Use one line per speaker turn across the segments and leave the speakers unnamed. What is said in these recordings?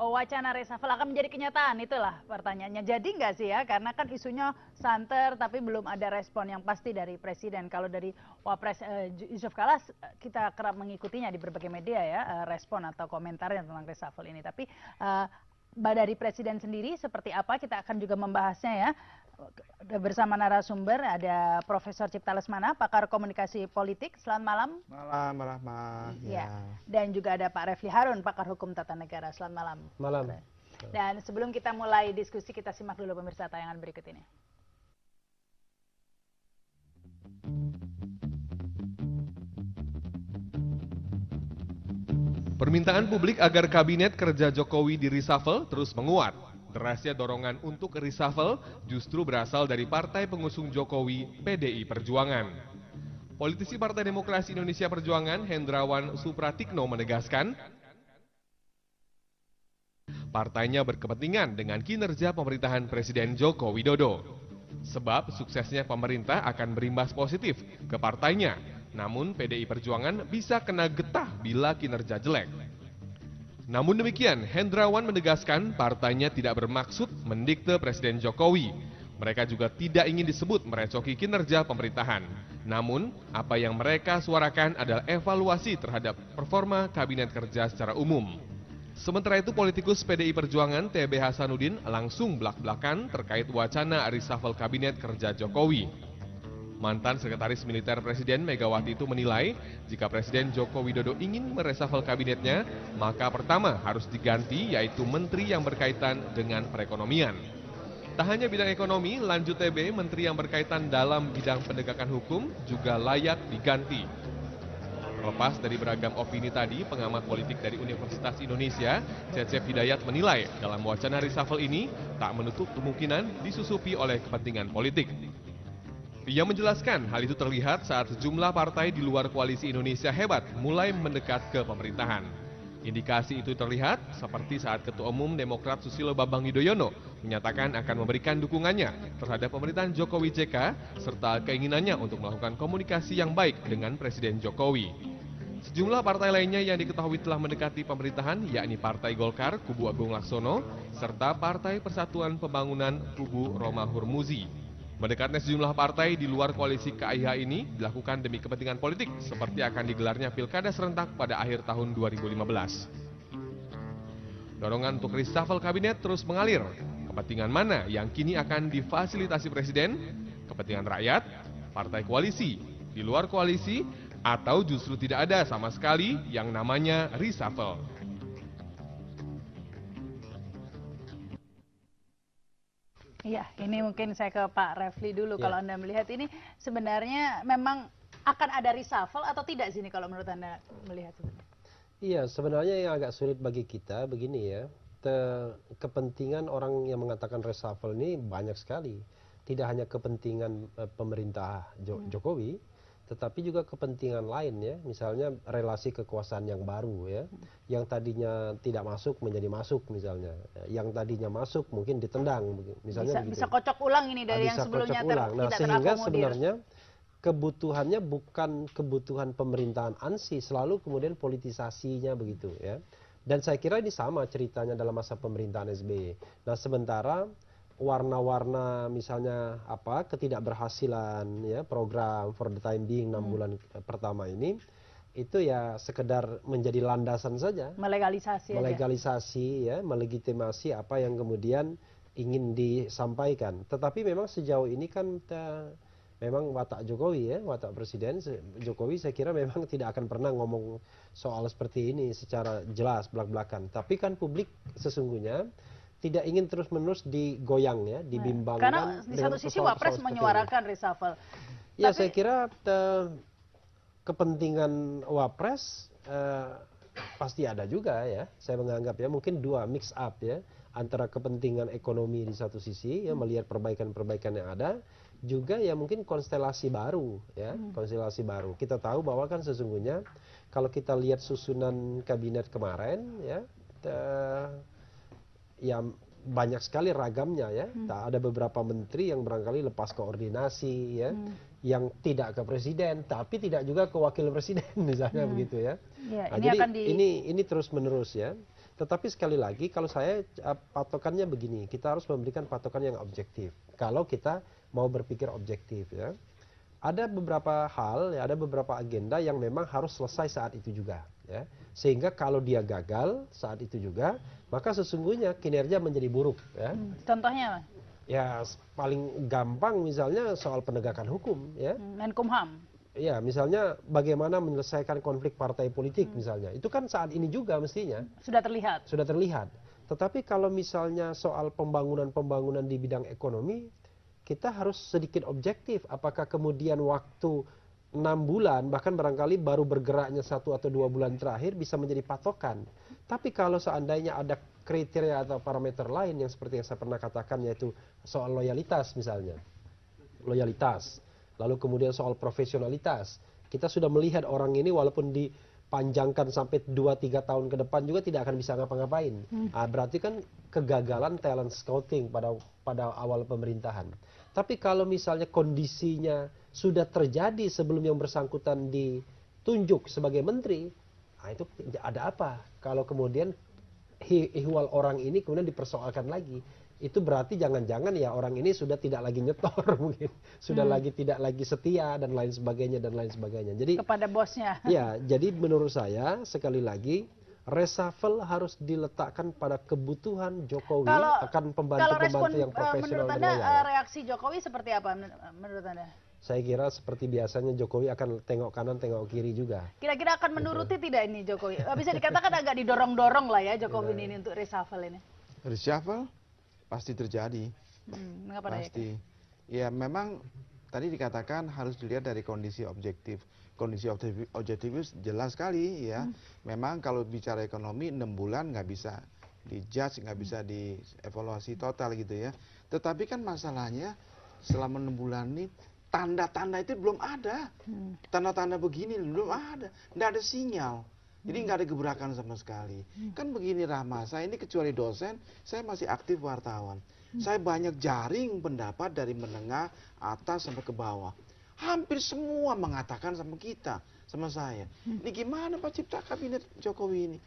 wacana reshuffle akan menjadi kenyataan, itulah pertanyaannya. Jadi nggak sih ya, karena kan isunya santer tapi belum ada respon yang pasti dari Presiden. Kalau dari Wapres Yusuf Kala kita kerap mengikutinya di berbagai media ya, respon atau komentarnya tentang reshuffle ini. Tapi dari Presiden sendiri seperti apa, kita akan juga membahasnya ya. Bersama narasumber ada Profesor Cipta Lesmana, pakar komunikasi politik. Selamat malam.
Malam, Rahma.
Ya. Dan juga ada Pak Refli Harun, pakar hukum tata negara. Selamat malam.
Malam.
Dan sebelum kita mulai diskusi, kita simak dulu pemirsa tayangan berikut ini.
Permintaan publik agar kabinet kerja Jokowi di reshuffle terus menguat. Derasnya dorongan untuk reshuffle justru berasal dari partai pengusung Jokowi, PDI Perjuangan. Politisi Partai Demokrasi Indonesia Perjuangan, Hendrawan Supratikno menegaskan, partainya berkepentingan dengan kinerja pemerintahan Presiden Joko Widodo. Sebab suksesnya pemerintah akan berimbas positif ke partainya, namun PDI Perjuangan bisa kena getah bila kinerja jelek. Namun demikian, Hendrawan menegaskan partainya tidak bermaksud mendikte Presiden Jokowi. Mereka juga tidak ingin disebut merecoki kinerja pemerintahan. Namun, apa yang mereka suarakan adalah evaluasi terhadap performa kabinet kerja secara umum. Sementara itu, politikus PDI Perjuangan TB Hasanuddin langsung belak-belakan terkait wacana reshuffle kabinet kerja Jokowi. Mantan Sekretaris Militer Presiden Megawati itu menilai, jika Presiden Joko Widodo ingin mereshuffle kabinetnya, maka pertama harus diganti yaitu menteri yang berkaitan dengan perekonomian. Tak hanya bidang ekonomi, lanjut TB, menteri yang berkaitan dalam bidang penegakan hukum juga layak diganti. Lepas dari beragam opini tadi, pengamat politik dari Universitas Indonesia, Cecep Hidayat menilai dalam wacana reshuffle ini tak menutup kemungkinan disusupi oleh kepentingan politik. Ia menjelaskan hal itu terlihat saat sejumlah partai di luar koalisi Indonesia Hebat mulai mendekat ke pemerintahan. Indikasi itu terlihat seperti saat Ketua Umum Demokrat Susilo Bambang Yudhoyono menyatakan akan memberikan dukungannya terhadap pemerintahan Jokowi JK serta keinginannya untuk melakukan komunikasi yang baik dengan Presiden Jokowi. Sejumlah partai lainnya yang diketahui telah mendekati pemerintahan yakni Partai Golkar kubu Agung Laksono serta Partai Persatuan Pembangunan kubu Roma Hurmuzi. Mendekatnya sejumlah partai di luar koalisi KIH ini dilakukan demi kepentingan politik seperti akan digelarnya pilkada serentak pada akhir tahun 2015. Dorongan untuk reshuffle kabinet terus mengalir. Kepentingan mana yang kini akan difasilitasi Presiden? Kepentingan rakyat, partai koalisi, di luar koalisi, atau justru tidak ada sama sekali yang namanya reshuffle?
Iya, ini mungkin saya ke Pak Refli dulu.
Ya.
Kalau Anda melihat ini sebenarnya memang akan ada reshuffle atau tidak sih ini kalau menurut Anda melihat sebenarnya?
Iya, sebenarnya yang agak sulit bagi kita begini ya, kepentingan orang yang mengatakan reshuffle ini banyak sekali. Tidak hanya kepentingan pemerintah Jokowi, tetapi juga kepentingan lain ya, misalnya relasi kekuasaan yang baru ya, yang tadinya tidak masuk menjadi masuk misalnya, yang tadinya masuk mungkin ditendang misalnya begitu.
Bisa kocok ulang ini dari yang sebelumnya
Nah,
tidak
sehingga
terakomodir.
sebenarnya kebutuhannya bukan kebutuhan pemerintahan ANSI, selalu kemudian politisasinya begitu ya. Dan saya kira ini sama ceritanya dalam masa pemerintahan SBY. Nah, sementara warna-warna misalnya ketidakberhasilan ya program for the time being 6 bulan pertama ini itu ya sekedar menjadi landasan saja, melegalisasi ya, melegitimasi apa yang kemudian ingin disampaikan. Tetapi memang sejauh ini kan memang watak Jokowi ya, watak Presiden Jokowi saya kira memang tidak akan pernah ngomong soal seperti ini secara jelas belak-belakan. Tapi kan publik sesungguhnya tidak ingin terus-menerus digoyang ya, dibimbangkan.
Karena di satu sisi Wapres menyuarakan reshuffle.
Ya, saya kira kepentingan Wapres pasti ada juga ya. Saya menganggap ya mungkin dua mix up ya, antara kepentingan ekonomi di satu sisi ya, melihat perbaikan-perbaikan yang ada, juga ya mungkin konstelasi baru ya, konstelasi baru. Kita tahu bahwa kan sesungguhnya kalau kita lihat susunan kabinet kemarin ya, ya banyak sekali ragamnya ya. Ada beberapa menteri yang barangkali lepas koordinasi ya, yang tidak ke presiden tapi tidak juga ke wakil presiden misalnya begitu ya.
Ya,
Nah, jadi ini terus menerus ya. Tetapi sekali lagi kalau saya patokannya begini, kita harus memberikan patokan yang objektif. Kalau kita mau berpikir objektif ya. Ada beberapa hal, ya, ada beberapa agenda yang memang harus selesai saat itu juga. Ya. Sehingga kalau dia gagal saat itu juga, maka sesungguhnya kinerja menjadi buruk. Ya.
Contohnya,
Ya paling gampang misalnya soal penegakan hukum. Ya.
Menkumham.
Ya, misalnya bagaimana menyelesaikan konflik partai politik misalnya. Itu kan saat ini juga mestinya.
Sudah terlihat.
Sudah terlihat. Tetapi kalau misalnya soal pembangunan-pembangunan di bidang ekonomi, kita harus sedikit objektif. Apakah kemudian waktu 6 bulan, bahkan barangkali baru bergeraknya 1 atau 2 bulan terakhir bisa menjadi patokan. Tapi kalau seandainya ada kriteria atau parameter lain yang seperti yang saya pernah katakan, yaitu soal loyalitas misalnya. Loyalitas. Lalu kemudian soal profesionalitas. Kita sudah melihat orang ini walaupun dipanjangkan sampai 2-3 tahun ke depan juga tidak akan bisa ngapa-ngapain. Nah, berarti kan kegagalan talent scouting pada awal pemerintahan. Tapi kalau misalnya kondisinya sudah terjadi sebelum yang bersangkutan ditunjuk sebagai menteri, nah itu ada apa? Kalau kemudian ihwal orang ini kemudian dipersoalkan lagi, itu berarti jangan-jangan ya orang ini sudah tidak lagi nyetor mungkin, sudah tidak lagi setia dan lain sebagainya dan lain sebagainya. Jadi
Kepada bosnya.
ya, jadi menurut saya sekali lagi reshuffle harus diletakkan pada kebutuhan Jokowi akan pembantu-pembantu yang profesional
menurut
dan
Anda
loyal.
reaksi Jokowi seperti apa menurut Anda?
Saya kira seperti biasanya Jokowi akan tengok kanan tengok kiri juga.
Kira-kira akan menuruti tidak ini Jokowi? Bisa dikatakan agak didorong-dorong lah ya Jokowi ini untuk reshuffle ini.
Reshuffle pasti terjadi.
Mengapa
Pasti. Ya memang tadi dikatakan harus dilihat dari kondisi objektif. Kondisi objektif itu jelas sekali ya. Memang kalau bicara ekonomi 6 bulan nggak bisa dijudge, nggak bisa dievaluasi total gitu ya. Tetapi kan masalahnya selama 6 bulan ini tanda-tanda itu belum ada. Tanda-tanda begini belum ada. Nggak ada sinyal. Jadi nggak ada gebrakan sama sekali. Kan begini Rahma, saya ini kecuali dosen, saya masih aktif wartawan. Saya banyak jaring pendapat dari menengah, atas sampai ke bawah. Hampir semua mengatakan sama kita, sama saya. Ini gimana Pak Cipta kabinet Jokowi ini?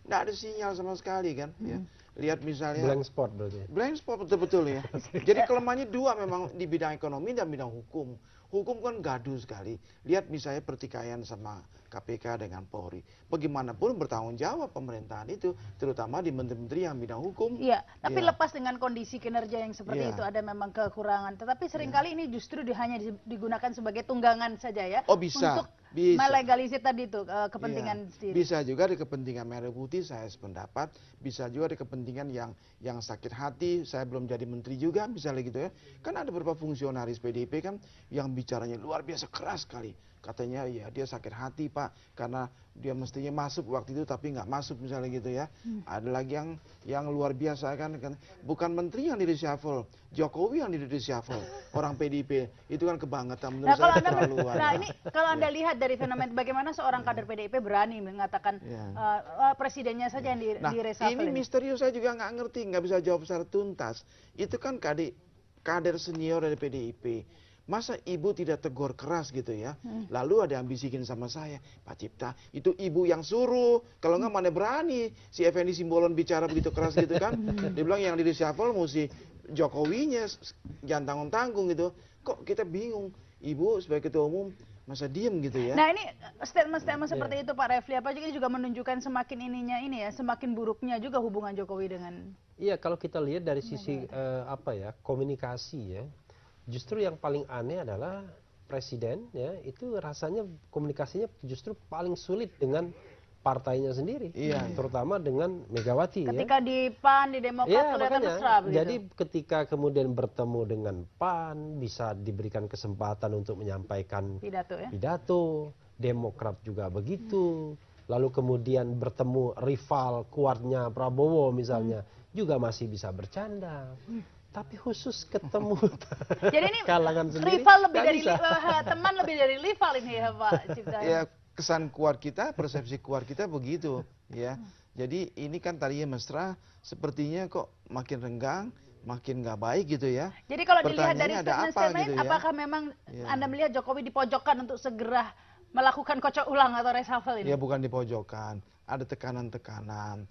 Nggak ada sinyal sama sekali kan. Ya. Lihat misalnya.
Blank spot berarti.
Blank spot betul-betul ya. Jadi kelemahannya dua memang di bidang ekonomi dan bidang hukum. Hukum kan gaduh sekali. Lihat misalnya pertikaian sama KPK dengan Polri. Bagaimanapun bertanggung jawab pemerintahan itu, terutama di menteri-menteri yang bidang hukum.
Iya, tapi
Ya.
lepas dengan kondisi kinerja yang seperti
Iya.
itu ada memang kekurangan. Tetapi seringkali ini justru hanya digunakan sebagai tunggangan saja ya.
Oh bisa,
Untuk
bisa.
melegalisir tadi itu kepentingan
Iya.
sendiri.
Bisa juga di kepentingan merah putih, saya sependapat. Bisa juga di kepentingan yang sakit hati, saya belum jadi menteri juga, misalnya gitu ya. Kan ada beberapa fungsionaris PDIP kan yang bicaranya luar biasa keras sekali. Katanya ya dia sakit hati Pak, karena dia mestinya masuk waktu itu tapi nggak masuk misalnya gitu ya. Ada lagi yang luar biasa kan bukan menteri yang di reshuffle, Jokowi yang di reshuffle. Orang PDIP itu kan kebangetan menurut saya keterlaluan.
Nah ini kalau Anda lihat dari fenomena bagaimana seorang kader PDIP berani mengatakan presidennya saja yang di reshuffle
ini misterius, saya juga nggak ngerti, nggak bisa jawab secara tuntas. Itu kan kader senior dari PDIP. Masa ibu tidak tegur keras gitu ya? Lalu ada yang bisikin sama saya, Pak Cipta, itu ibu yang suruh. Kalau nggak mana berani si Effendi Simbolon bicara begitu keras gitu kan? Dia bilang yang di reshuffle mesti Jokowinya, jangan tanggung-tanggung gitu. Kok kita bingung? Ibu sebagai ketua umum masa diem gitu ya?
Nah ini statement-statement seperti itu Pak Refli, apa juga menunjukkan semakin ininya ini ya, semakin buruknya juga hubungan Jokowi dengan.
Iya, kalau kita lihat dari sisi komunikasi ya, justru yang paling aneh adalah presiden ya, itu rasanya komunikasinya justru paling sulit dengan partainya sendiri, terutama dengan Megawati.
Ketika di PAN, di Demokrat kelihatan mesra begitu.
Jadi ketika kemudian bertemu dengan PAN, bisa diberikan kesempatan untuk menyampaikan pidato, Demokrat juga begitu. Lalu kemudian bertemu rival kuatnya Prabowo misalnya, juga masih bisa bercanda. Tapi khusus ketemu
jadi ini
kalangan sendiri,
rival lebih dari teman lebih dari rival ini ya Pak Cipta.
Ya kesan kuat kita, persepsi kuat kita begitu ya. Jadi ini kan tadinya mesra, sepertinya kok makin renggang, makin nggak baik gitu ya.
Jadi kalau dilihat dari
gitu
statement-statement,
ya?
apakah memang Anda melihat Jokowi dipojokkan untuk segera melakukan kocok ulang atau reshuffle ini?
Ya bukan dipojokkan. ada tekanan-tekanan.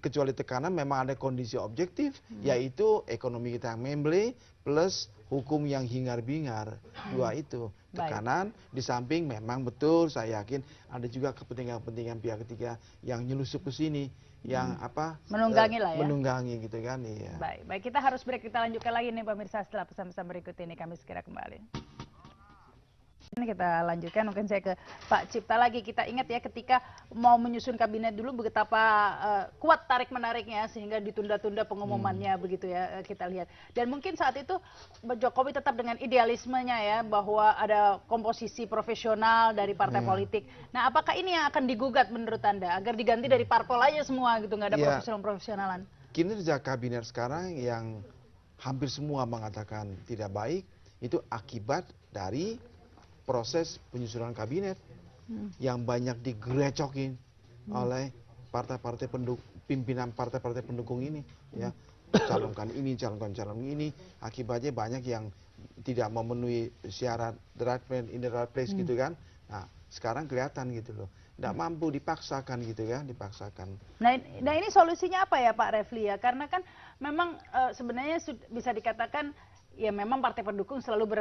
Kecuali tekanan memang ada kondisi objektif, yaitu ekonomi kita yang memble plus hukum yang hingar-bingar. Dua itu. Tekanan di samping memang betul saya yakin ada juga kepentingan-kepentingan pihak ketiga yang nyelusup ke sini, yang
menunggangi lah ya.
Menunggangi gitu kan. Iya.
Baik, kita harus break, kita lanjutkan lagi nih pemirsa setelah pesan-pesan berikut ini, kami segera kembali. Kita lanjutkan, mungkin saya ke Pak Cipta lagi. Kita ingat ya ketika mau menyusun kabinet dulu betapa kuat tarik menariknya sehingga ditunda-tunda pengumumannya begitu ya, kita lihat. Dan mungkin saat itu Jokowi tetap dengan idealismenya ya, bahwa ada komposisi profesional dari partai politik. Nah, apakah ini yang akan digugat menurut Anda agar diganti dari parpol aja semua gitu, nggak ada profesional-profesionalan?
Kinerja kabinet sekarang yang hampir semua mengatakan tidak baik itu akibat dari proses penyusunan kabinet yang banyak digrecokin oleh partai-partai pimpinan partai-partai pendukung ini, ya, calonkan ini, calon ini, akibatnya banyak yang tidak memenuhi syarat the right man in the right place gitu kan. Nah, sekarang kelihatan gitu loh, tidak mampu, dipaksakan gitu kan, dipaksakan.
Nah ini solusinya apa ya Pak Refli ya? Karena kan memang sebenarnya bisa dikatakan ya memang partai pendukung selalu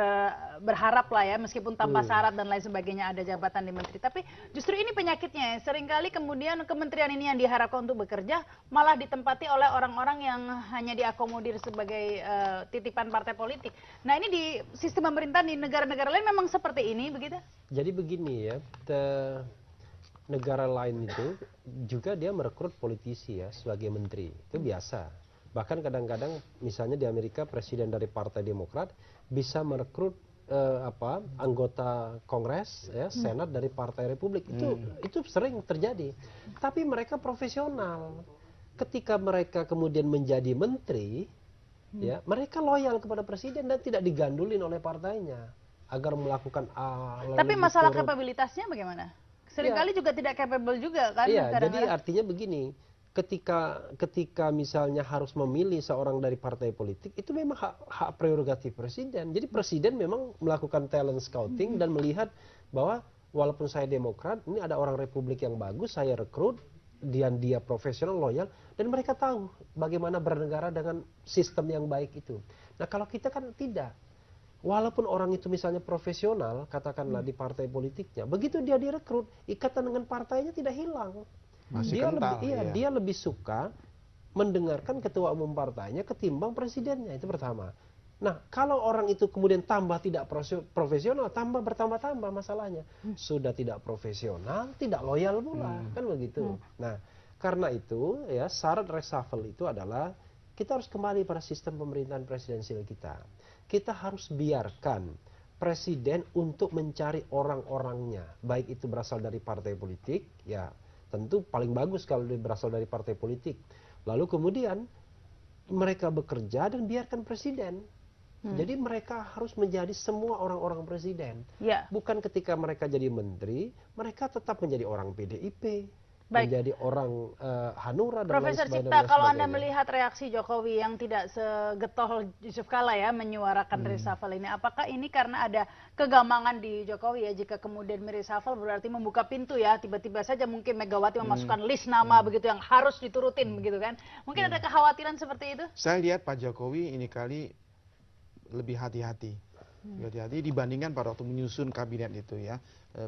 berharap lah ya, meskipun tanpa syarat dan lain sebagainya ada jabatan di menteri. Tapi justru ini penyakitnya, seringkali kemudian kementerian ini yang diharapkan untuk bekerja malah ditempati oleh orang-orang yang hanya diakomodir sebagai titipan partai politik. Nah ini di sistem pemerintahan di negara-negara lain memang seperti ini begitu? Jadi
begini ya, negara lain itu juga dia merekrut politisi ya sebagai menteri, itu biasa. Bahkan kadang-kadang misalnya di Amerika presiden dari Partai Demokrat bisa merekrut anggota Kongres ya, Senat dari Partai Republik. Itu sering terjadi. Tapi mereka profesional. Ketika mereka kemudian menjadi menteri, ya, mereka loyal kepada presiden dan tidak digandulin oleh partainya agar melakukan
Tapi masalah kapabilitasnya bagaimana? Seringkali juga tidak capable juga kan?
Iya, jadi artinya begini. Ketika misalnya harus memilih seorang dari partai politik, itu memang hak prerogatif presiden. Jadi presiden memang melakukan talent scouting dan melihat bahwa walaupun saya Demokrat, ini ada orang Republik yang bagus, saya rekrut, dan dia profesional, loyal, dan mereka tahu bagaimana bernegara dengan sistem yang baik itu. Nah kalau kita kan tidak. Walaupun orang itu misalnya profesional, katakanlah di partai politiknya, begitu dia direkrut, ikatan dengan partainya tidak hilang.
Masih kental,
dia lebih suka mendengarkan ketua umum partainya ketimbang presidennya, itu pertama. Nah, kalau orang itu kemudian tambah tidak profesional, bertambah-tambah masalahnya. Sudah tidak profesional, tidak loyal pula, kan begitu. Nah, karena itu ya syarat reshuffle itu adalah kita harus kembali pada sistem pemerintahan presidensial kita. Kita harus biarkan presiden untuk mencari orang-orangnya, baik itu berasal dari partai politik, ya tentu paling bagus kalau dia berasal dari partai politik. Lalu kemudian mereka bekerja dan biarkan presiden. Jadi mereka harus menjadi semua orang-orang presiden. Bukan ketika mereka jadi menteri, mereka tetap menjadi orang PDIP, menjadi orang Hanura dan
Profesor
lain
Cipta, kalau Anda melihat reaksi Jokowi yang tidak segetol Yusuf Kala ya menyuarakan reshuffle ini, apakah ini karena ada kegamangan di Jokowi ya, jika kemudian reshuffle berarti membuka pintu ya, tiba-tiba saja mungkin Megawati memasukkan list nama begitu yang harus diturutin begitu kan? Mungkin ada kekhawatiran seperti itu?
Saya lihat Pak Jokowi ini kali lebih hati-hati. Hati-hati dibandingkan pada waktu menyusun kabinet itu ya.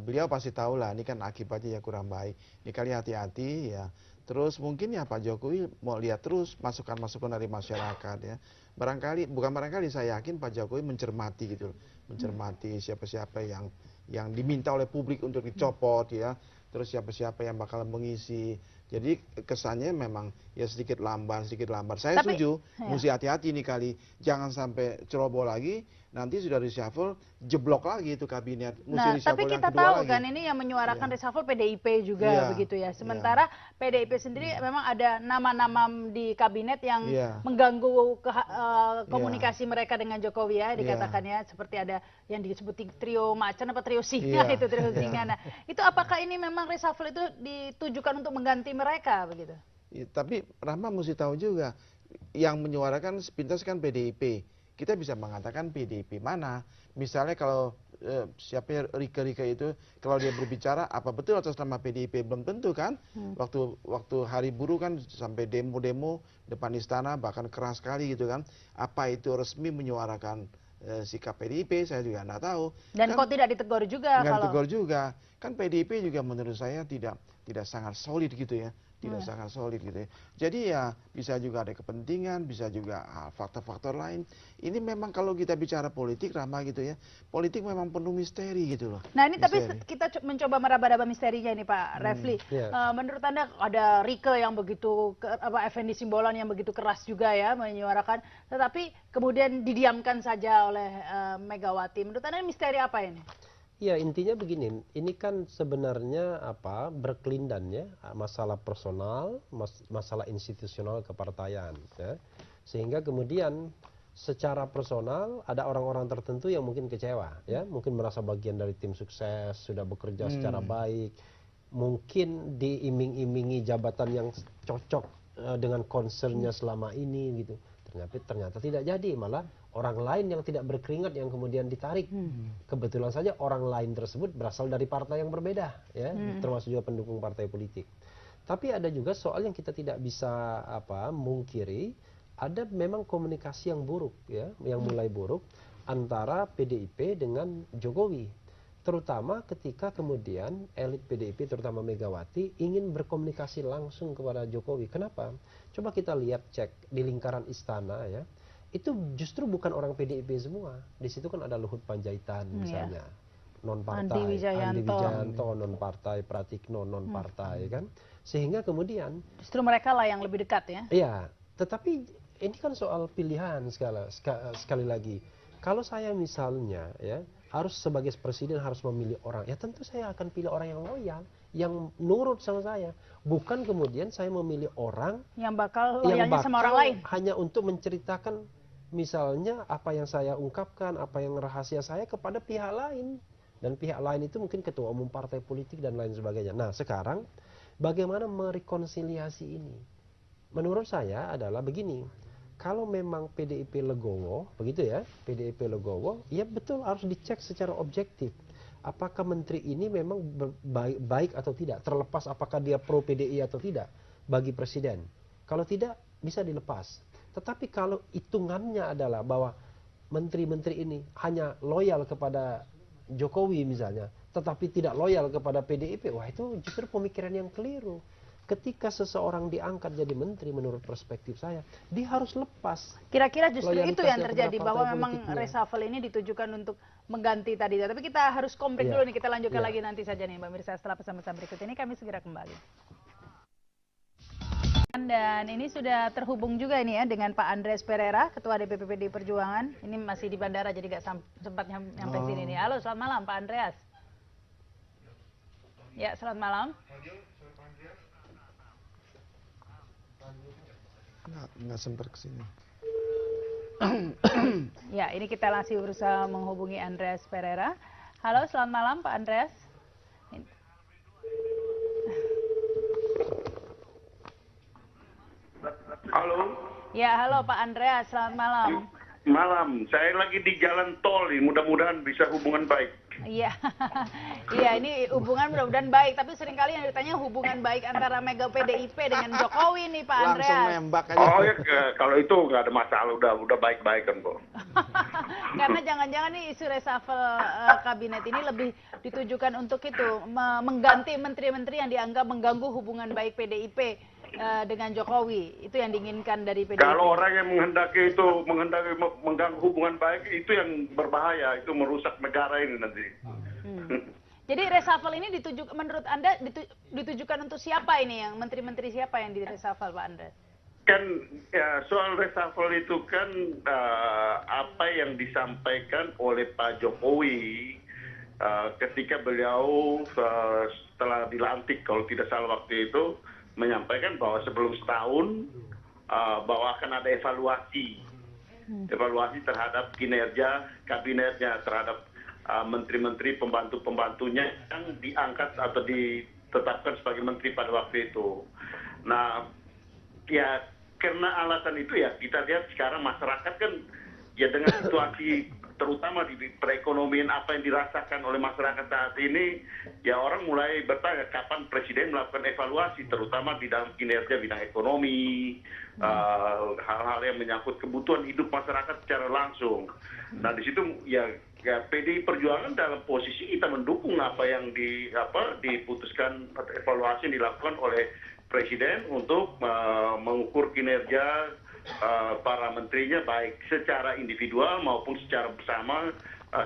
Beliau pasti tahu lah ini kan akibatnya ya kurang baik. Ini kali hati-hati ya. Terus mungkin ya Pak Jokowi mau lihat terus masukan-masukan dari masyarakat ya. Bukan barangkali saya yakin Pak Jokowi mencermati gitu. Mencermati siapa-siapa yang diminta oleh publik untuk dicopot ya. Terus siapa-siapa yang bakal mengisi. Jadi kesannya memang ya sedikit lamban. Saya setuju, mesti hati-hati nih kali. Jangan sampai ceroboh lagi, nanti sudah reshuffle, jeblok lagi itu kabinet.
Nah, tapi kita tahu kan ini yang menyuarakan reshuffle PDIP juga begitu ya. Sementara PDIP sendiri memang ada nama-nama di kabinet yang mengganggu komunikasi mereka dengan Jokowi ya, dikatakan ya. Seperti ada yang disebut trio macan apa trio singa itu, trio singa. Nah, itu apakah ini memang reshuffle itu ditujukan untuk mengganti mereka begitu?
Ya, tapi Rahma mesti tahu juga yang menyuarakan sepintas kan PDIP. Kita bisa mengatakan PDIP mana? Misalnya kalau siapa Rike itu kalau dia berbicara apa betul atas nama PDIP belum tentu kan. Waktu hari buruh kan sampai demo-demo depan istana bahkan keras sekali gitu kan. Apa itu resmi menyuarakan sikap PDIP, saya juga nggak tahu.
Dan
kan,
kok tidak ditegur juga
nggak
kalau
ditegur juga. Kan PDIP juga menurut saya tidak sangat solid gitu ya. Tidak sangat solid gitu ya. Jadi ya bisa juga ada kepentingan, bisa juga faktor-faktor lain. Ini memang kalau kita bicara politik, Rama gitu ya, politik memang penuh misteri gitu loh.
Nah ini
Misteri.
tapi kita mencoba meraba-raba misterinya ini Pak Refli. Menurut Anda ada Rike yang begitu, Effendi Simbolon yang begitu keras juga ya menyuarakan, tetapi kemudian didiamkan saja oleh Megawati. Menurut Anda misteri apa ini?
Ya intinya begini, ini kan sebenarnya berkelindan ya, masalah personal, masalah institusional kepartaian, ya. Sehingga kemudian secara personal ada orang-orang tertentu yang mungkin kecewa, ya, mungkin merasa bagian dari tim sukses, sudah bekerja secara baik, mungkin diiming-imingi jabatan yang cocok dengan concernnya selama ini gitu. Ternyata tidak jadi, malah orang lain yang tidak berkeringat yang kemudian ditarik. Kebetulan saja orang lain tersebut berasal dari partai yang berbeda, ya, termasuk juga pendukung partai politik. Tapi ada juga soal yang kita tidak bisa mungkiri, ada memang komunikasi yang buruk, ya, yang mulai buruk antara PDIP dengan Jokowi. Terutama ketika kemudian elit PDIP terutama Megawati ingin berkomunikasi langsung kepada Jokowi. Kenapa? Coba kita lihat cek di lingkaran istana ya. Itu justru bukan orang PDIP semua. Di situ kan ada Luhut Panjaitan misalnya. Non partai,
Andi Wijayanto,
non partai, Pratikno non partai kan. Sehingga kemudian
justru mereka lah yang lebih dekat ya.
Iya, tetapi ini kan soal pilihan sekali lagi. Kalau saya misalnya ya harus sebagai presiden harus memilih orang, ya tentu saya akan pilih orang yang loyal, yang nurut sama saya. Bukan kemudian saya memilih orang
yang bakal loyalnya sama orang lain.
Hanya untuk menceritakan misalnya apa yang saya ungkapkan, apa yang rahasia saya kepada pihak lain. Dan pihak lain itu mungkin ketua umum partai politik dan lain sebagainya. Nah sekarang bagaimana merekonsiliasi ini? Menurut saya adalah begini. Kalau memang PDIP legowo, begitu ya, PDIP legowo, ya betul harus dicek secara objektif. Apakah menteri ini memang baik atau tidak, terlepas apakah dia pro PDI atau tidak bagi presiden. Kalau tidak, bisa dilepas. Tetapi kalau hitungannya adalah bahwa menteri-menteri ini hanya loyal kepada Jokowi misalnya, tetapi tidak loyal kepada PDIP, wah itu justru pemikiran yang keliru. Ketika seseorang diangkat jadi menteri menurut perspektif saya, dia harus lepas.
Kira-kira justru itu yang terjadi, bahwa memang
politiknya.
reshuffle ini ditujukan untuk mengganti tadi. Tapi kita harus break dulu nih, kita lanjutkan lagi nanti saja nih Mbak Mirsa. Setelah pesan-pesan berikut ini kami segera kembali. Dan ini sudah terhubung juga ini ya dengan Pak Andreas Pereira, Ketua DPP PDI Perjuangan. Ini masih di bandara jadi nggak sempat nyampe sini nih. Halo, selamat malam Pak Andreas. Ya, selamat malam.
Nggak sempat kesini.
Ya, ini kita masih berusaha menghubungi Andreas Pereira. Halo, selamat malam Pak Andreas.
Halo.
Ya, halo Pak Andreas, selamat malam.
Malam, saya lagi di jalan tol nih, mudah-mudahan bisa hubungan baik.
Iya, iya ini hubungan mudah-mudahan baik, tapi seringkali yang ditanya hubungan baik antara Mega PDIP dengan Jokowi nih Pak Andreas.
Langsung nembak aja.
Oh ya, kalau itu nggak ada masalah, udah baik-baik kan kok.
Karena jangan-jangan nih isu reshuffle kabinet ini lebih ditujukan untuk itu, mengganti menteri-menteri yang dianggap mengganggu hubungan baik PDIP dengan Jokowi. Itu yang diinginkan dari PDIP.
Kalau orang yang menghendaki mengganggu hubungan baik, itu yang berbahaya, itu merusak negara ini nanti.
Jadi reshuffle ini menurut Anda ditujukan untuk siapa ini, yang menteri-menteri siapa yang di reshuffle Pak Andreas?
Kan ya, soal reshuffle itu kan apa yang disampaikan oleh Pak Jokowi ketika beliau setelah dilantik, kalau tidak salah waktu itu, menyampaikan bahwa sebelum setahun bahwa akan ada evaluasi terhadap kinerja kabinetnya, terhadap menteri-menteri pembantu-pembantunya yang diangkat atau ditetapkan sebagai menteri pada waktu itu. Nah, ya karena alasan itu ya kita lihat sekarang masyarakat kan ya dengan situasi terutama di perekonomian apa yang dirasakan oleh masyarakat saat ini, ya orang mulai bertanya kapan Presiden melakukan evaluasi, terutama di dalam kinerja bidang ekonomi, hal-hal yang menyangkut kebutuhan hidup masyarakat secara langsung. Nah di situ ya PDI Perjuangan dalam posisi kita mendukung apa yang diputuskan atau evaluasi yang dilakukan oleh Presiden untuk mengukur kinerja para menterinya baik secara individual maupun secara bersama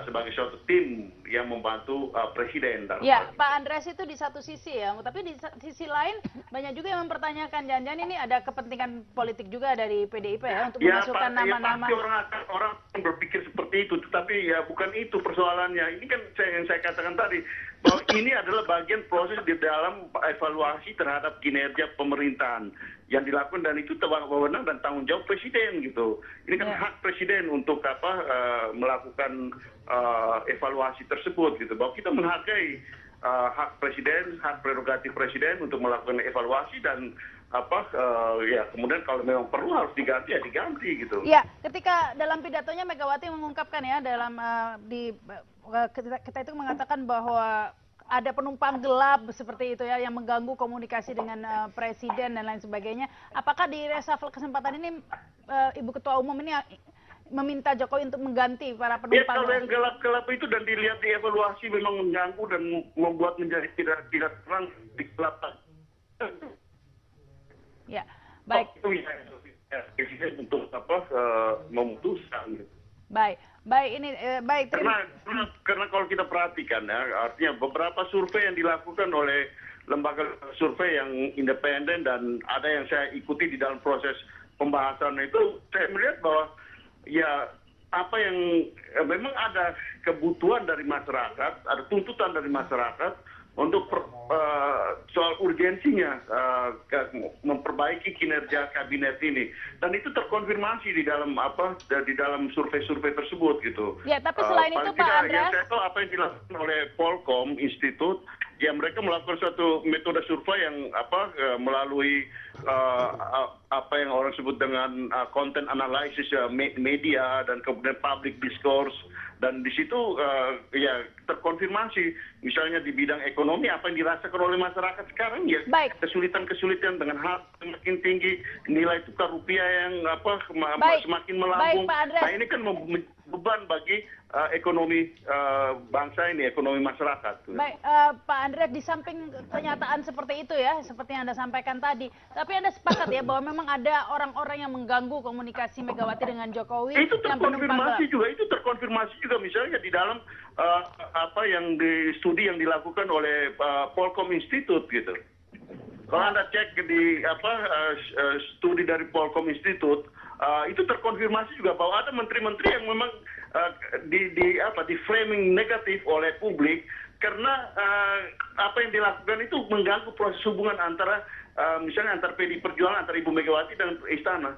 sebagai suatu tim yang membantu Presiden.
Ya, Pak Andreas itu di satu sisi ya, tapi di sisi lain banyak juga yang mempertanyakan jangan-jangan ini ada kepentingan politik juga dari PDIP ya untuk memasukkan nama-nama.
Ya, orang berpikir seperti itu, tetapi ya bukan itu persoalannya. Ini kan yang saya katakan tadi bahwa ini adalah bagian proses di dalam evaluasi terhadap kinerja pemerintahan yang dilakukan, dan itu wewenang dan tanggung jawab Presiden gitu. Ini kan hak Presiden untuk melakukan evaluasi tersebut gitu. Bahwa kita menghargai hak Presiden, hak prerogatif Presiden untuk melakukan evaluasi, dan ya kemudian kalau memang perlu harus diganti ya diganti gitu.
Ya, ketika dalam pidatonya Megawati mengungkapkan ya dalam kita itu mengatakan bahwa ada penumpang gelap seperti itu ya yang mengganggu komunikasi dengan Presiden dan lain sebagainya. Apakah di reshuffle kesempatan ini Ibu Ketua Umum ini meminta Jokowi untuk mengganti para penumpang?
Ya, kalau yang gelap-gelap itu dan dilihat di evaluasi memang mengganggu dan membuat menjadi tidak terang di gelap.
Ya, baik.
Presiden untuk memutuskan.
Baik ini baik.
Karena kalau kita perhatikan ya, artinya beberapa survei yang dilakukan oleh lembaga survei yang independen dan ada yang saya ikuti di dalam proses pembahasan itu, saya melihat bahwa ya apa yang memang ada kebutuhan dari masyarakat, ada tuntutan dari masyarakat untuk soal urgensinya memperbaiki kinerja kabinet ini, dan itu terkonfirmasi di dalam survei-survei tersebut gitu.
Ya, tapi selain itu Pak Andreas,
saya tahu apa yang dilakukan oleh Polkom Institute, ya mereka melakukan suatu metode survei yang melalui apa yang orang sebut dengan content analysis media dan kemudian public discourse, dan di situ ya terkonfirmasi misalnya di bidang ekonomi apa yang dirasakan oleh masyarakat sekarang ya kesulitan-kesulitan dengan hal semakin tinggi, nilai tukar rupiah yang semakin melambung. Nah ini kan beban bagi ekonomi bangsa ini, ekonomi masyarakat.
Baik, Pak Andreas, di samping kenyataan seperti itu ya, seperti yang Anda sampaikan tadi, tapi Anda sepakat ya bahwa memang ada orang-orang yang mengganggu komunikasi Megawati dengan Jokowi.
Itu terkonfirmasi juga misalnya di dalam di studi yang dilakukan oleh Polkom Institute gitu. Kalau Anda cek di studi dari Polkom Institute, itu terkonfirmasi juga bahwa ada menteri-menteri yang memang di framing negatif oleh publik karena apa yang dilakukan itu mengganggu proses hubungan antara misalnya antar PDI Perjuangan, antara Ibu Megawati dan Istana.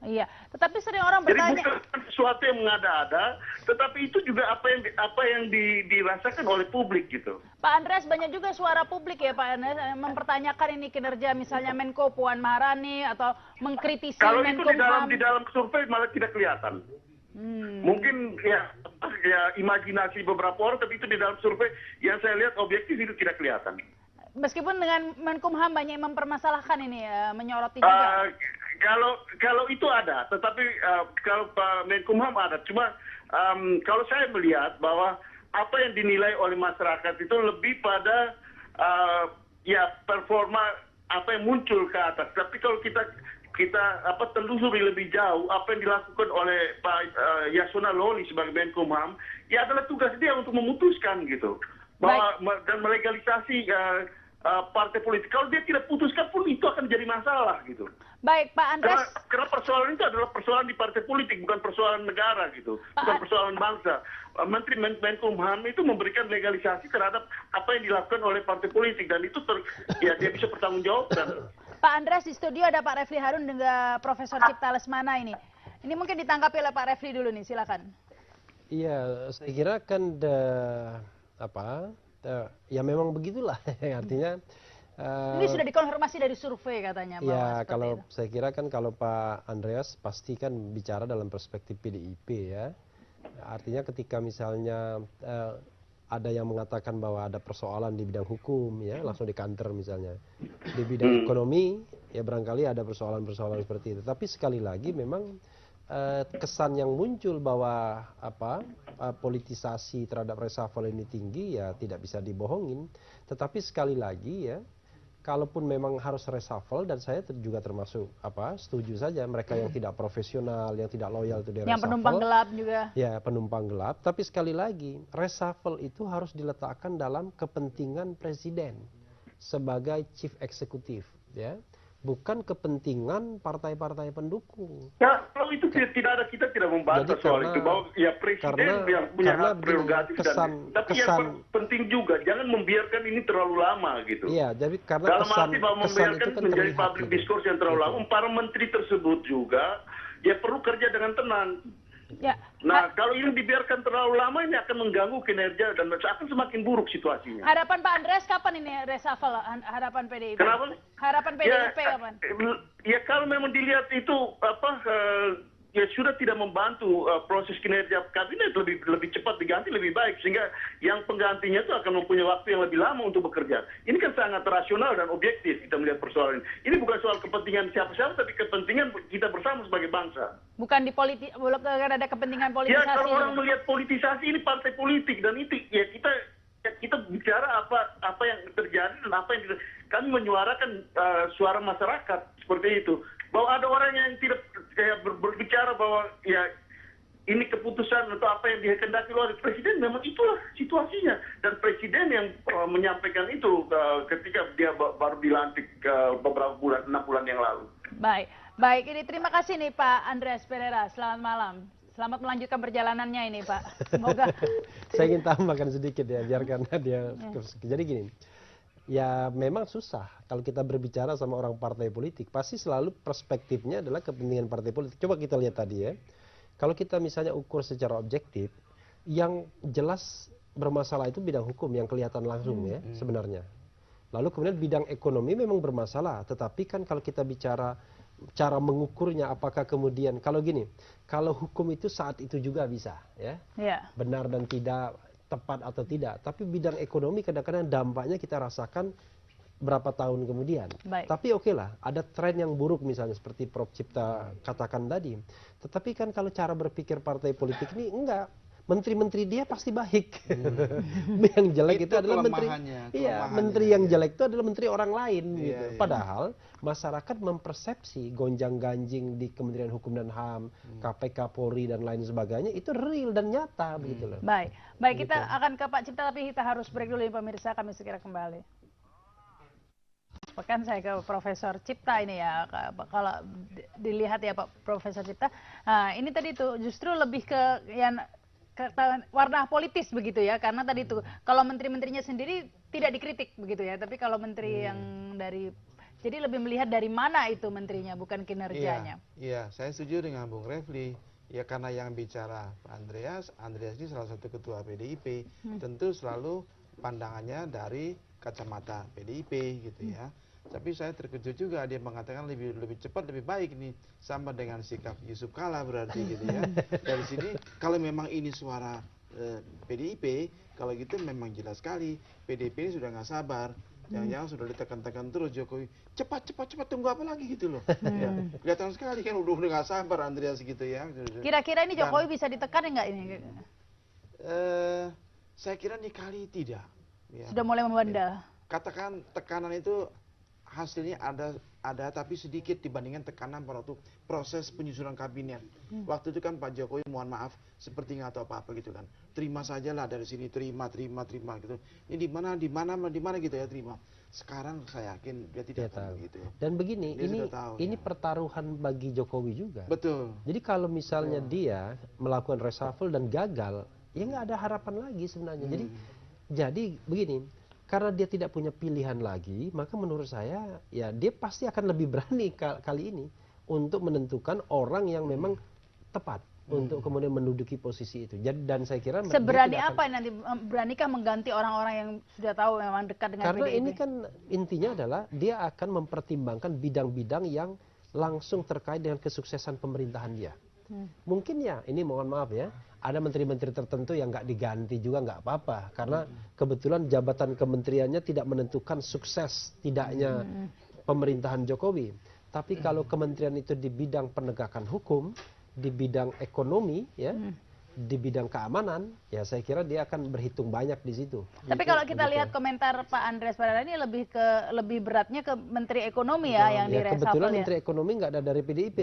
Iya, tetapi sering orang bertanya.
Jadi bukan sesuatu yang mengada-ada, tetapi itu juga apa yang dirasakan oleh publik gitu.
Pak Andreas, banyak juga suara publik ya Pak Andreas mempertanyakan ini kinerja misalnya Menko Puan Maharani atau mengkritisi Menko Ham.
Kalau itu di dalam survei malah tidak kelihatan. Mungkin ya imajinasi beberapa orang, tapi itu di dalam survei yang saya lihat objektif itu tidak kelihatan.
Meskipun dengan Menkumham banyak yang mempermasalahkan ini, menyoroti juga.
Kalau itu ada, tetapi kalau Pak Menkumham ada. Cuma kalau saya melihat bahwa apa yang dinilai oleh masyarakat itu lebih pada performa apa yang muncul ke atas. Tapi kalau kita telusuri lebih jauh apa yang dilakukan oleh Pak Yasona Lawli sebagai Menkumham, ya adalah tugas dia untuk memutuskan gitu, bahwa dan melegalisasi partai politik. Kalau dia tidak putuskan pun itu akan jadi masalah gitu.
Baik, Pak Andreas.
Karena persoalan itu adalah persoalan di partai politik, bukan persoalan negara gitu, bukan persoalan bangsa. Menteri Menkumham itu memberikan legalisasi terhadap apa yang dilakukan oleh partai politik, dan itu dia bisa bertanggung jawab.
Pak Andreas, di studio ada Pak Refli Harun dengan Profesor Cipta Lesmana ini. Ini mungkin ditanggapi oleh Pak Refli dulu nih, silakan.
Iya, saya kira kan ya memang begitulah artinya.
Ini sudah dikonfirmasi dari survei katanya.
Ya, kalau itu. Saya kira kan kalau Pak Andreas pasti kan bicara dalam perspektif PDIP ya. Artinya ketika misalnya ada yang mengatakan bahwa ada persoalan di bidang hukum, ya langsung di counter misalnya. Di bidang ekonomi, ya barangkali ada persoalan-persoalan seperti itu. Tapi sekali lagi memang kesan yang muncul bahwa politisasi terhadap reshuffle ini tinggi, ya tidak bisa dibohongin. Tetapi sekali lagi ya, kalaupun memang harus reshuffle, dan saya juga termasuk setuju saja mereka yang tidak profesional, yang tidak loyal itu di reshuffle.
Yang penumpang gelap juga. Ya,
penumpang gelap. Tapi sekali lagi, reshuffle itu harus diletakkan dalam kepentingan presiden sebagai chief eksekutif, ya. Bukan kepentingan partai-partai pendukung.
Ya, kalau itu tidak ada, kita tidak membantah soal itu. Bahwa ya presiden yang punya hak prerogatif tapi yang penting juga jangan membiarkan ini terlalu lama gitu.
Iya, jadi karena
dalam arti bahwa membiarkan
kan
menjadi public discourse yang terlalu lama. Para menteri tersebut juga ya perlu kerja dengan tenang.
Ya.
Nah, kalau ini dibiarkan terlalu lama, ini akan mengganggu kinerja dan akan semakin buruk situasinya.
Harapan Pak Andreas kapan ini reshuffle? Harapan PDIP?
Kenapa?
Harapan PDIP kapan?
Ya kalau memang dilihat itu ya sudah tidak membantu proses kinerja kabinet, lebih cepat diganti lebih baik, sehingga yang penggantinya itu akan mempunyai waktu yang lebih lama untuk bekerja. Ini kan sangat rasional dan objektif kita melihat persoalan ini. Ini bukan soal kepentingan siapa-siapa, tapi kepentingan kita bersama sebagai bangsa.
Bukan ada kepentingan politisasi.
Ya, kalau orang melihat politisasi, ini partai politik, dan itu ya kita bicara apa yang terjadi dan apa yang kami menyuarakan suara masyarakat seperti itu. Bahwa ada orang yang tidak berbicara bahwa ya ini keputusan atau apa yang dikehendaki oleh presiden, memang itulah situasinya, dan presiden yang menyampaikan itu ketika dia baru dilantik beberapa bulan, 6 bulan yang lalu.
Baik, ini terima kasih nih Pak Andreas Pereira, selamat malam. Selamat melanjutkan perjalanannya ini Pak. Semoga.
Saya ingin tambahkan sedikit ya, biar karena dia. Jadi gini, ya memang susah kalau kita berbicara sama orang partai politik, pasti selalu perspektifnya adalah kepentingan partai politik. Coba kita lihat tadi ya, kalau kita misalnya ukur secara objektif, yang jelas bermasalah itu bidang hukum yang kelihatan langsung ya sebenarnya. Lalu kemudian bidang ekonomi memang bermasalah, tetapi kan kalau kita bicara cara mengukurnya, apakah kemudian kalau gini, kalau hukum itu saat itu juga bisa ya, benar dan tidak, tepat atau tidak, tapi bidang ekonomi kadang-kadang dampaknya kita rasakan berapa tahun kemudian. Tapi oke lah, ada tren yang buruk misalnya seperti Prof. Cipta katakan tadi. Tetapi kan kalau cara berpikir partai politik ini enggak, menteri-menteri dia pasti baik. Yang jelek itu adalah menteri. Iya, menteri yang jelek itu adalah menteri orang lain gitu. Padahal masyarakat mempersepsi gonjang-ganjing di Kementerian Hukum dan HAM, KPK, Polri dan lain sebagainya itu real dan nyata begitu loh.
Baik, kita akan ke Pak Cipta, tapi kita harus break dulu ya pemirsa, kami segera kembali. Pekan saya ke Profesor Cipta ini ya, kalau dilihat ya Pak Profesor Cipta, nah ini tadi tuh justru lebih ke yang warna politis begitu ya, karena tadi itu kalau menteri-menterinya sendiri tidak dikritik begitu ya, tapi kalau menteri yang dari, jadi lebih melihat dari mana itu menterinya, bukan kinerjanya.
Iya, saya setuju dengan Bung Refli. Ya karena yang bicara Pak Andreas ini salah satu ketua PDIP, tentu selalu pandangannya dari kacamata PDIP gitu ya. Tapi saya terkejut juga dia mengatakan lebih cepat lebih baik nih, sama dengan sikap Yusuf Kala berarti gitu ya. Dari sini kalau memang ini suara PDIP, kalau gitu memang jelas sekali PDIP ini sudah nggak sabar. Jangan-jangan sudah ditekan-tekan terus Jokowi, cepat tunggu apa lagi gitu loh. Ya, kelihatan sekali kan udah nggak sabar Andreas gitu ya.
Kira-kira ini Jokowi bisa ditekan enggak ini?
Saya kira nih kali tidak. Ya.
Sudah mulai membandel.
Katakan tekanan itu hasilnya ada tapi sedikit dibandingkan tekanan pada waktu proses penyusunan kabinet. Waktu itu kan Pak Jokowi mohon maaf seperti nggak tahu apa-apa gitu kan. Terima sajalah dari sini, terima gitu. Ini di mana gitu ya, terima. Sekarang saya yakin dia tidak tahu gitu ya.
Dan begini, ini pertaruhan bagi Jokowi juga.
Betul.
Jadi kalau misalnya dia melakukan reshuffle dan gagal, ya nggak ada harapan lagi sebenarnya. Jadi begini, karena dia tidak punya pilihan lagi, maka menurut saya ya dia pasti akan lebih berani kali ini untuk menentukan orang yang memang tepat untuk kemudian menduduki posisi itu. Dan saya kira
seberani apa nanti, beranikah mengganti orang-orang yang sudah tahu memang dekat dengan
karena
PDIP?
Ini kan intinya adalah dia akan mempertimbangkan bidang-bidang yang langsung terkait dengan kesuksesan pemerintahan dia. Mungkin ya, ini mohon maaf ya, ada menteri-menteri tertentu yang nggak diganti juga nggak apa-apa, karena kebetulan jabatan kementeriannya tidak menentukan sukses tidaknya pemerintahan Jokowi. Tapi kalau kementerian itu di bidang penegakan hukum, di bidang ekonomi, ya, di bidang keamanan, ya saya kira dia akan berhitung banyak di situ.
Tapi kalau kita lihat komentar Pak Andreas Pradana ini lebih beratnya ke Menteri Ekonomi ya yang
Ya, kebetulan
direshuffle ya.
Menteri Ekonomi nggak ada dari PDIP.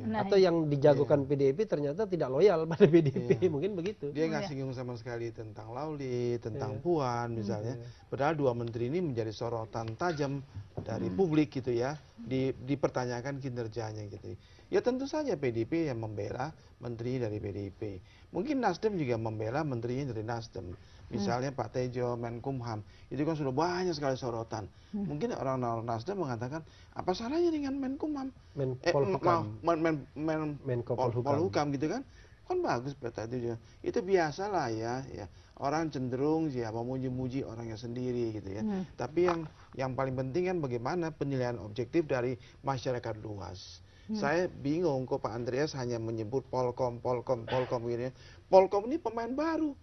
Nah,
Atau yang dijagokan PDIP ternyata tidak loyal pada PDIP, mungkin begitu.
Dia nggak singgung sama sekali tentang Lauli, tentang Puan misalnya. Padahal dua menteri ini menjadi sorotan tajam dari publik gitu ya, dipertanyakan kinerjanya gitu. Ya tentu saja PDIP yang membela menteri dari PDIP. Mungkin Nasdem juga membela menterinya dari Nasdem. Misalnya Pak Tejo, Menkumham, itu kan sudah banyak sekali sorotan. Mungkin orang-orang Nasdem mengatakan, apa salahnya dengan Menkumham?
Menko
Polhukam gitu kan? Kan bagus Pak Tejo. Itu biasalah ya. Orang cenderung ya memuji-muji orangnya sendiri gitu ya. Tapi yang paling penting kan bagaimana penilaian objektif dari masyarakat luas. Saya bingung kok Pak Andreas hanya menyebut Polkom gini. Polkom ini pemain baru.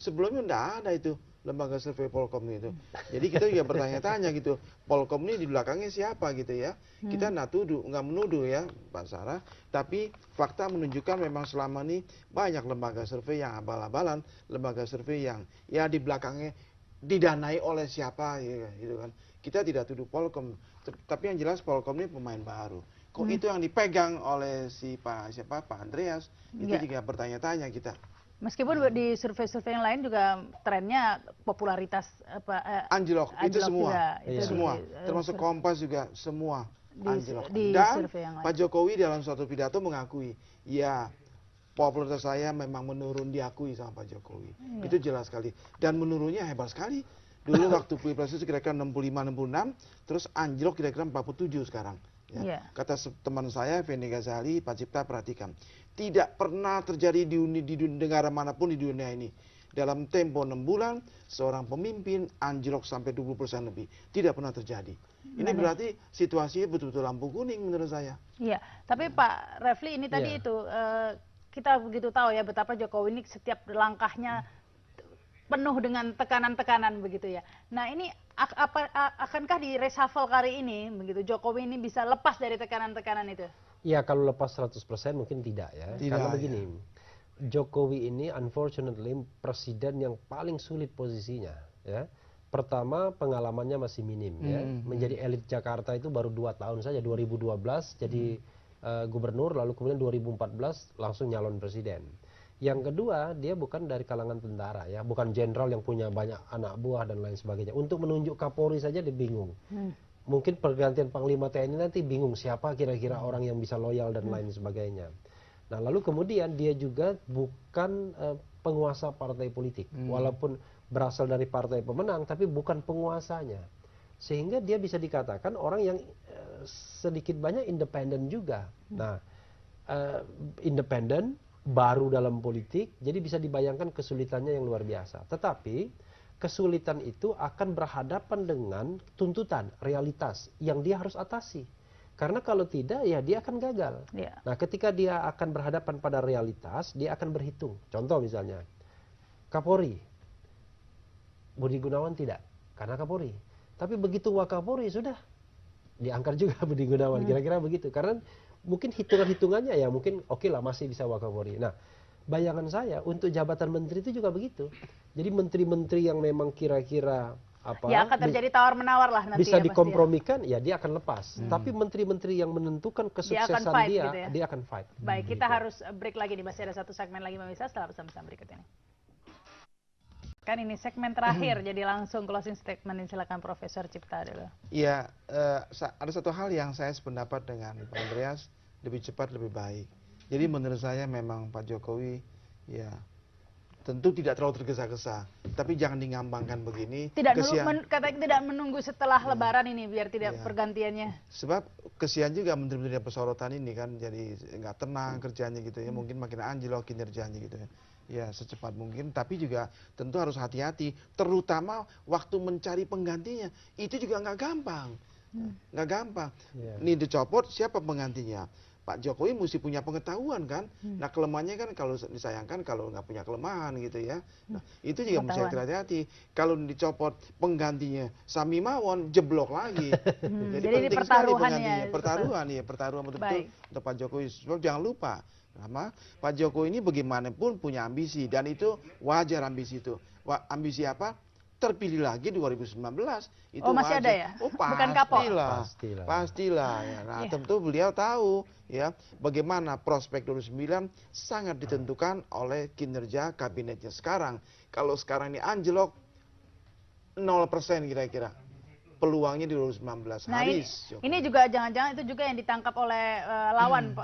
Sebelumnya enggak ada itu lembaga survei Polkom itu. Jadi kita juga bertanya-tanya gitu. Polkom ini di belakangnya siapa gitu ya. Kita nggak menuduh ya Pak Sarah. Tapi fakta menunjukkan memang selama ini banyak lembaga survei yang abal-abalan. Lembaga survei yang ya di belakangnya didanai oleh siapa gitu kan. Kita tidak tuduh Polkom. Tapi yang jelas Polkom ini pemain baru. Kok itu yang dipegang oleh Pak Andreas? Itu juga bertanya-tanya kita.
Meskipun di survei-survei yang lain juga trennya popularitas
anjlok itu semua,
juga, itu
semua, termasuk Kompas juga semua anjlok.
di
Dan
survei yang lain.
Pak Jokowi dalam suatu pidato mengakui, ya popularitas saya memang menurun, diakui sama Pak Jokowi. Itu jelas sekali. Dan menurunnya hebat sekali. Dulu waktu Pilpres itu kira-kira 65-66, terus anjlok kira-kira 47 sekarang. Ya. Kata teman saya, Fendi Ghazali, Pak Cipta, perhatikan. Tidak pernah terjadi di negara manapun di dunia ini. Dalam tempo 6 bulan, seorang pemimpin anjlok sampai 20% lebih. Tidak pernah terjadi. Ini berarti situasinya betul-betul lampu kuning menurut saya.
Iya, tapi Pak Refli ini tadi itu, kita begitu tahu ya betapa Jokowi ini setiap langkahnya penuh dengan tekanan-tekanan begitu ya. Nah ini akankah di reshuffle kali ini begitu Jokowi ini bisa lepas dari tekanan-tekanan itu?
Ya kalau lepas 100% mungkin tidak ya. Karena begini, Jokowi ini unfortunately presiden yang paling sulit posisinya ya. Pertama pengalamannya masih minim ya. Menjadi elit Jakarta itu baru 2 tahun saja, 2012 jadi gubernur, lalu kemudian 2014 langsung nyalon presiden. Yang kedua, dia bukan dari kalangan tentara ya, bukan jenderal yang punya banyak anak buah dan lain sebagainya. Untuk menunjuk Kapolri saja dia bingung. Mungkin pergantian Panglima TNI nanti bingung siapa kira-kira orang yang bisa loyal dan lain sebagainya. Nah, lalu kemudian dia juga bukan penguasa partai politik, walaupun berasal dari partai pemenang, tapi bukan penguasanya. Sehingga dia bisa dikatakan orang yang sedikit banyak independen juga. Nah, independen baru dalam politik, jadi bisa dibayangkan kesulitannya yang luar biasa. Tetapi kesulitan itu akan berhadapan dengan tuntutan, realitas yang dia harus atasi. Karena kalau tidak, ya dia akan gagal. Nah, ketika dia akan berhadapan pada realitas, dia akan berhitung. Contoh misalnya, Kapolri, Budi Gunawan tidak, karena Kapolri. Tapi begitu Wakapolri sudah diangkat juga Budi Gunawan, kira-kira begitu. Karena mungkin hitungan-hitungannya ya mungkin oke lah masih bisa Wakapolri. Nah, bayangan saya untuk jabatan menteri itu juga begitu. Jadi menteri-menteri yang memang kira-kira
ya akan terjadi tawar-menawar lah nanti
bisa
ya,
dikompromikan ya dia akan lepas. Tapi menteri-menteri yang menentukan kesuksesan dia akan fight.
Baik, kita harus break lagi nih, masih ada satu segmen lagi pemirsa setelah bersama-sama berikut ini. Kan ini segmen terakhir, jadi langsung closing statement. Silakan Profesor Cipta dulu.
Ya, ada satu hal yang saya sependapat dengan Pak Andreas, lebih cepat lebih baik. Jadi menurut saya memang Pak Jokowi ya tentu tidak terlalu tergesa-gesa, tapi jangan digambangkan begini.
Katanya tidak menunggu setelah Lebaran ini biar tidak pergantiannya.
Sebab kesian juga menteri-menteri pesorotan ini kan, jadi nggak tenang kerjanya gitu ya, mungkin makin anjlok kinerjanya gitu ya. Ya secepat mungkin, tapi juga tentu harus hati-hati, terutama waktu mencari penggantinya. Itu juga nggak gampang, nggak gampang. Ini dicopot, siapa penggantinya? Pak Jokowi mesti punya pengetahuan kan. Nah kelemahannya kan kalau disayangkan kalau nggak punya kelemahan gitu ya. Nah itu juga mesti hati-hati. Kalau dicopot penggantinya Sami Mawon jeblok lagi.
Jadi ini
penting sekali
pertaruhannya.
penggantinya. Pertaruhan betul-betul untuk Pak Jokowi. Sebab jangan lupa, Pak Jokowi ini bagaimanapun punya ambisi dan itu wajar ambisi itu. Ambisi apa? Terpilih lagi 2019 itu
masih
wajar.
ada ya? Bukan kapok.
Pastilah ya. Nah, tentu beliau tahu ya bagaimana prospek 2009 sangat ditentukan oleh kinerja kabinetnya sekarang. Kalau sekarang ini anjlok 0% kira-kira. Peluangnya di 2019
Nah,
habis.
Ini juga jangan-jangan itu juga yang ditangkap oleh lawan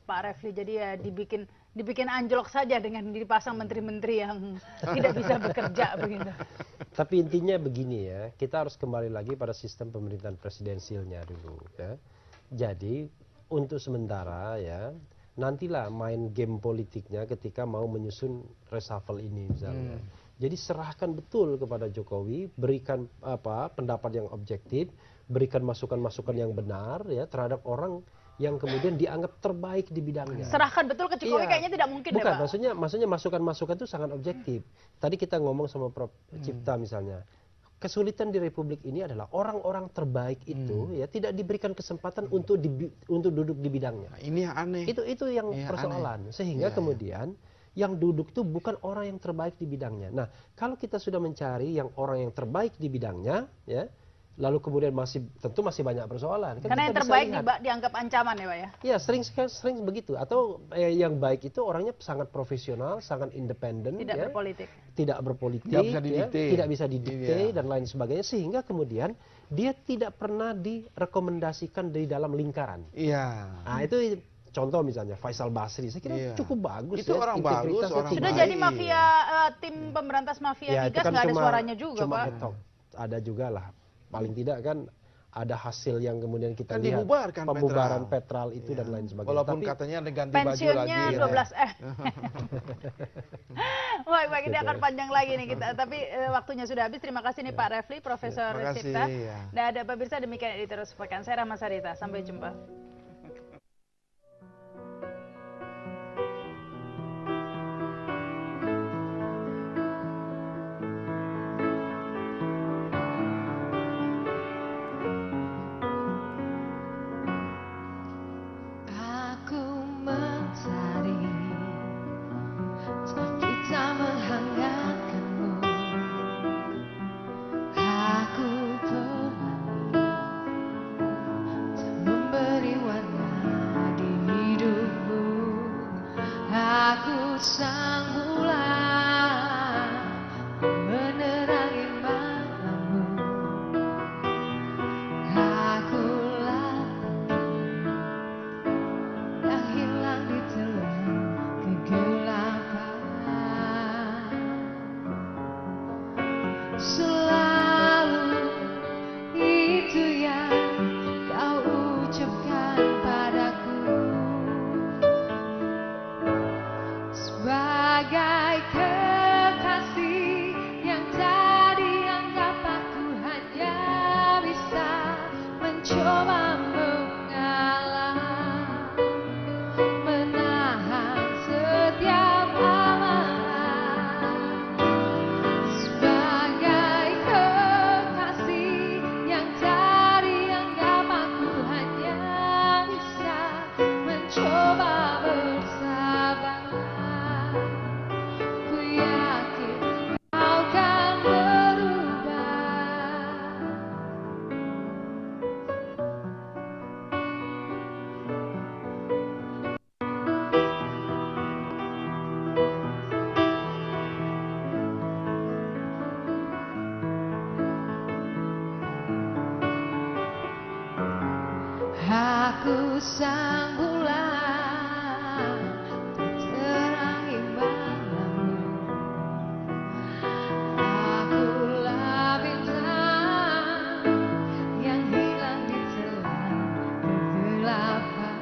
Pak Refli. Jadi ya dibikin anjlok saja dengan dipasang menteri-menteri yang tidak bisa bekerja begitu.
Tapi intinya begini ya, kita harus kembali lagi pada sistem pemerintahan presidensilnya dulu ya. Jadi untuk sementara ya, nantilah main game politiknya ketika mau menyusun reshuffle ini misalnya. Jadi serahkan betul kepada Jokowi, berikan pendapat yang objektif, berikan masukan-masukan yang benar ya terhadap orang yang kemudian dianggap terbaik di bidangnya.
Serahkan betul ke Jokowi kayaknya tidak mungkin.
Bukan,
deh, Pak.
maksudnya masukan-masukan itu sangat objektif. Tadi kita ngomong sama Prof. Cipta misalnya. Kesulitan di Republik ini adalah orang-orang terbaik itu ya tidak diberikan kesempatan untuk duduk di bidangnya.
Nah, ini yang aneh.
Itu yang persoalan. Sehingga kemudian yang duduk itu bukan orang yang terbaik di bidangnya. Nah, kalau kita sudah mencari yang orang yang terbaik di bidangnya, ya, lalu kemudian tentu masih banyak persoalan.
Karena yang terbaik dianggap ancaman ya, Pak ya?
Iya, sering begitu. Atau yang baik itu orangnya sangat profesional, sangat independen,
tidak berpolitik,
tidak bisa didikte dan lain sebagainya, sehingga kemudian dia tidak pernah direkomendasikan di dalam lingkaran.
Iya.
Nah, itu contoh misalnya Faisal Basri, saya kira cukup bagus.
Itu orang bagus, orang
sudah
baik.
jadi mafia tim pemberantas mafia migas,
kan
nggak ada suaranya juga,
cuma
Pak.
Ketok. Ada juga lah, paling tidak kan ada hasil yang kemudian kita
Kan
lihat
dibubarkan
pembubaran Petral itu dan lain sebagainya.
Walaupun
tapi
katanya ada ganti baju lagi.
Pensiunnya 12 Baik, ini akan panjang lagi nih kita. Tapi waktunya sudah habis. Terima kasih nih Pak Refli, Profesor Cipta. Dan ada pemirsa, demikian editor sepekan. Saya Rahma Sarita. Sampai jumpa.
Aku sang bulan